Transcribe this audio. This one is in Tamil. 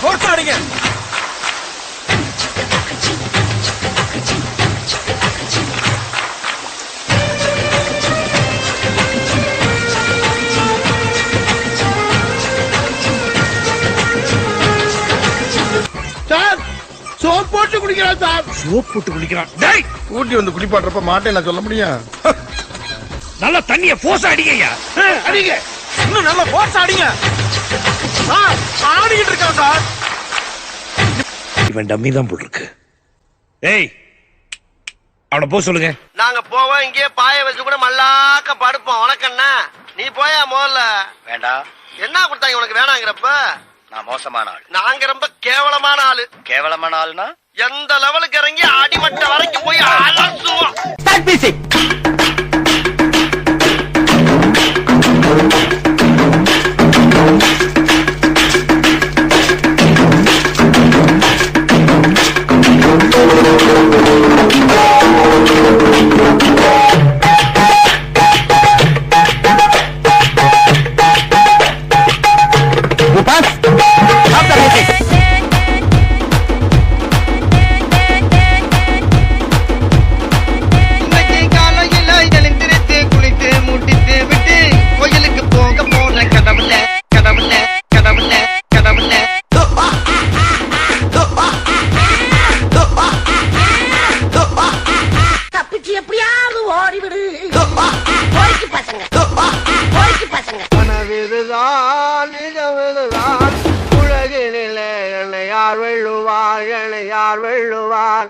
போர்ஸ் ஆடிங்க. சார் சோப் போட்டு குடிக்கிறான் சார். சோப் போட்டு குளிக்கிறான். டேய் ஊட்டி வந்து குளிப்பாட்டுறப்ப மாட்டேன் நான் சொல்ல முடியும். நல்லா தண்ணிய போர்ஸ் அடிங்கய்யா. அடிங்க. இன்னும் நல்லா போர்ஸ் அடிங்க. ஆடிக்கிட்டு இருக்கான் சார். இவன் டம்மி தான் போல் இருக்கு. ஏய் அவனை போக சொல்லுங்க. நாங்க போவோம், இங்கே பாய வச்சு கூட மல்லாக்க படுப்போம். உனக்கண்ணா நீ போயா முதல்ல. வேண்டாம். என்ன கொடுத்தாங்க உனக்கு வேணாங்கிறப்ப? நான் மோசமான ஆள். நாங்க ரொம்ப கேவலமான ஆளு. கேவலமான ஆளுனா எந்த லெவலுக்கு இறங்கி அடிமட்ட வரைக்கும் போய் அலசுவோம். எப்படியாவது ஓடிவிடு. கனவிதுதான் நிஜமிதுதான், உலகினிலே என்னை யார் வெல்லுவார், என்னை யார் வெல்லுவார்.